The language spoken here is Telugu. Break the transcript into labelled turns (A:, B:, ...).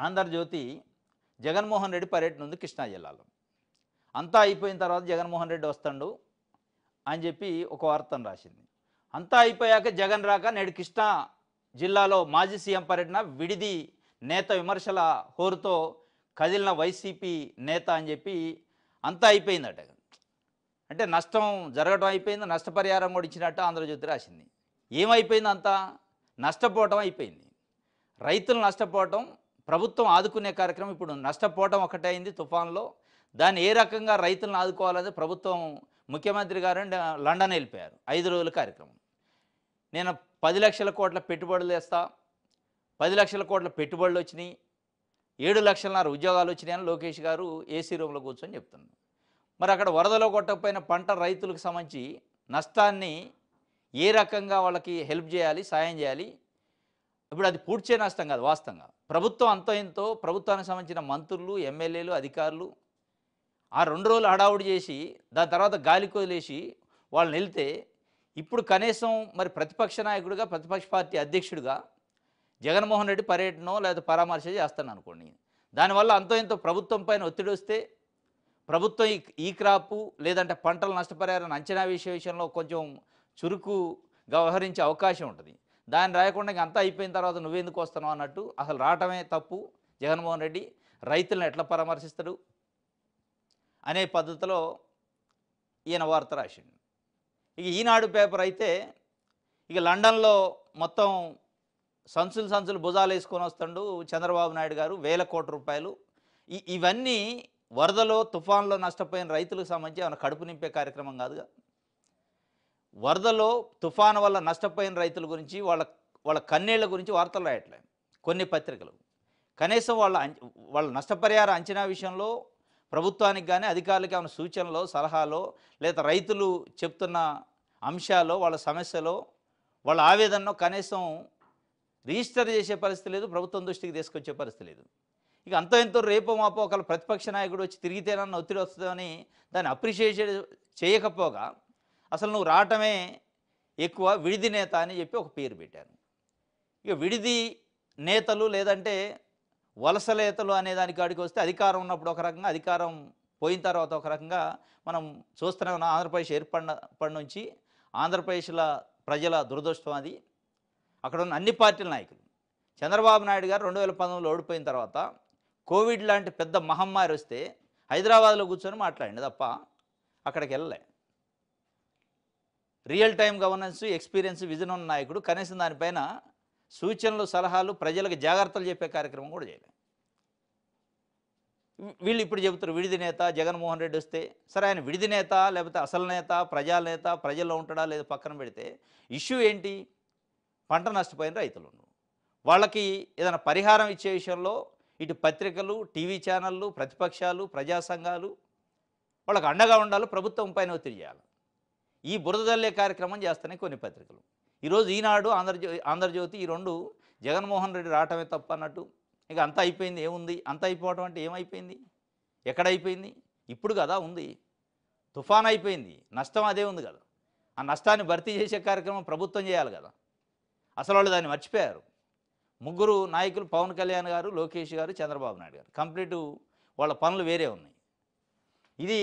A: ఆంధ్రజ్యోతి జగన్మోహన్ రెడ్డి పర్యటన ఉంది కృష్ణా జిల్లాలో. అంతా అయిపోయిన తర్వాత జగన్మోహన్ రెడ్డి వస్తాడు అని చెప్పి ఒక వార్తను రాసింది. అంతా అయిపోయాక జగన్ రాక నేడు కృష్ణా జిల్లాలో మాజీ సీఎం పర్యటన, విడిది నేత విమర్శల హోరుతో కదిలిన వైసీపీ నేత అని చెప్పి అంతా అయిపోయిందట. అంటే నష్టం జరగడం అయిపోయింది, నష్టపరిహారం కూడా ఇచ్చినట్టు ఆంధ్రజ్యోతి రాసింది. ఏమైపోయింది? అంతా నష్టపోవటం అయిపోయింది. రైతులు నష్టపోవటం, ప్రభుత్వం ఆదుకునే కార్యక్రమం ఇప్పుడు నష్టపోవటం ఒకటే అయింది తుఫాన్లో. దాన్ని ఏ రకంగా రైతులను ఆదుకోవాలని ప్రభుత్వం, ముఖ్యమంత్రి గారు లండన్ వెళ్ళిపోయారు 5 రోజుల కార్యక్రమం. నేను 10 లక్షల కోట్ల పెట్టుబడులు వేస్తా, 10 లక్షల కోట్ల పెట్టుబడులు వచ్చినాయి, 7,00,000 ఉద్యోగాలు వచ్చినాయని లోకేష్ గారు ఏసీ రూమ్లో కూర్చొని చెప్తున్నారు. మరి అక్కడ వరదలో కొట్టకపోయిన పంట రైతులకు సంబంధించి నష్టాన్ని ఏ రకంగా వాళ్ళకి హెల్ప్ చేయాలి, సాయం చేయాలి? ఇప్పుడు అది పూడ్చే నష్టం కాదు. వాస్తవంగా ప్రభుత్వం అంతో ఇంతో, ప్రభుత్వానికి సంబంధించిన మంత్రులు, ఎమ్మెల్యేలు, అధికారులు ఆ 2 రోజులు హడావుడి చేసి దాని తర్వాత గాలికి వదిలేసి వాళ్ళని వెళ్తే, ఇప్పుడు కనీసం మరి ప్రతిపక్ష నాయకుడిగా, ప్రతిపక్ష పార్టీ అధ్యక్షుడిగా జగన్మోహన్ రెడ్డి పర్యటనో లేదా పరామర్శ చేస్తాను అనుకోండి. దానివల్ల అంతో ఇంతో ప్రభుత్వం పైన ఒత్తిడి వస్తే, ప్రభుత్వం ఈ క్రాపు లేదంటే పంటల నష్టపరిహారాన్ని అంచనా విషయంలో కొంచెం చురుకుగా వ్యవహరించే అవకాశం ఉంటుంది. దాన్ని రాయకుండా అంతా అయిపోయిన తర్వాత నువ్వెందుకు వస్తున్నావు అన్నట్టు, అసలు రావటమే తప్పు. జగన్మోహన్ రెడ్డి రైతులను ఎట్లా పరామర్శిస్తాడు అనే పద్ధతిలో ఈయన వార్త రాసిండు. ఇక ఈనాడు పేపర్ అయితే ఇక లండన్లో మొత్తం సంచులు భుజాలు వేసుకొని వస్తుండు చంద్రబాబు నాయుడు గారు, వేల కోట్ల రూపాయలు. ఇవన్నీ వరదలో, తుఫాన్లో నష్టపోయిన రైతులకు సంబంధించి ఏమైనా కడుపు నింపే కార్యక్రమం కాదుగా. వరదలో, తుఫాను వల్ల నష్టపోయిన రైతుల గురించి, వాళ్ళ కన్నీళ్ల గురించి వార్తలు రాయట్లేదు కొన్ని పత్రికలు. కనీసం వాళ్ళ నష్టపరిహార అంచనా విషయంలో ప్రభుత్వానికి కానీ, అధికారులకు ఏమైనా సూచనలో, సలహాలో, లేదా రైతులు చెప్తున్న అంశాలో, వాళ్ళ సమస్యలో, వాళ్ళ ఆవేదనలో కనీసం రిజిస్టర్ చేసే పరిస్థితి లేదు, ప్రభుత్వం దృష్టికి తీసుకొచ్చే పరిస్థితి లేదు. ఇక అంతో ఎంతో రేపో మాపో ఒకళ్ళ ప్రతిపక్ష నాయకుడు వచ్చి తిరిగితేనన్న ఒత్తిడి వస్తుందని దాన్ని అప్రిషియేట్ చేయకపోగా, అసలు నువ్వు రావటమే ఎక్కువ, విడిది నేత అని చెప్పి ఒక పేరు పెట్టారు. ఇక విడిది నేతలు లేదంటే వలస నేతలు అనే దాని కాడికి వస్తే, అధికారం ఉన్నప్పుడు ఒక రకంగా, అధికారం పోయిన తర్వాత ఒక రకంగా మనం చూస్తూనే ఉన్నాం. ఆంధ్రప్రదేశ్ ఏర్పడినప్పటి నుంచి ఆంధ్రప్రదేశ్ల ప్రజల దురదృష్టం అది. అక్కడ ఉన్న అన్ని పార్టీల నాయకులు, చంద్రబాబు నాయుడు గారు 2019లో ఓడిపోయిన తర్వాత కోవిడ్ లాంటి పెద్ద మహమ్మారి వస్తే హైదరాబాద్లో కూర్చొని మాట్లాడింది తప్ప అక్కడికి వెళ్ళలే. Real time governance, experience, vision ఉన్న నాయకుడు కనీసం దానిపైన సూచనలు, సలహాలు, ప్రజలకు జాగ్రత్తలు చెప్పే కార్యక్రమం కూడా చేయలేదు. వీళ్ళు ఇప్పుడు చెబుతారు విడిది నేత జగన్మోహన్ రెడ్డి వస్తే. సరే, ఆయన విడిది నేత లేకపోతే అసలు నేత, ప్రజానేత, ప్రజల్లో ఉంటాడా లేదా పక్కన పెడితే, ఇష్యూ ఏంటి? పంట నష్టపోయిన రైతులు, వాళ్ళకి ఏదైనా పరిహారం ఇచ్చే విషయంలో ఇటు పత్రికలు, టీవీ ఛానళ్ళు, ప్రతిపక్షాలు, ప్రజా సంఘాలు వాళ్ళకి అండగా ఉండాలి, ప్రభుత్వం పైన ఒత్తిడి చేయాలి. ఈ బురదల్లే కార్యక్రమం చేస్తున్నాయి కొన్ని పత్రికలు. ఈరోజు ఈనాడు, ఆంధ్రజ్యోతి ఈ 2 జగన్మోహన్ రెడ్డి రావటమే తప్పు అన్నట్టు. ఇక అంతా అయిపోయింది, ఏముంది? అంతా అయిపోవటం అంటే ఏమైపోయింది? ఎక్కడైపోయింది? ఇప్పుడు కదా ఉంది. తుఫాన్ అయిపోయింది, నష్టం అదే ఉంది కదా. ఆ నష్టాన్ని భర్తీ చేసే కార్యక్రమం ప్రభుత్వం చేయాలి కదా. అసలు వాళ్ళు దాన్ని మర్చిపోయారు. 3 నాయకులు, పవన్ కళ్యాణ్ గారు, లోకేష్ గారు, చంద్రబాబు నాయుడు గారు, కంప్లీట్ వాళ్ళ పనులు వేరే ఉన్నాయి. ఇది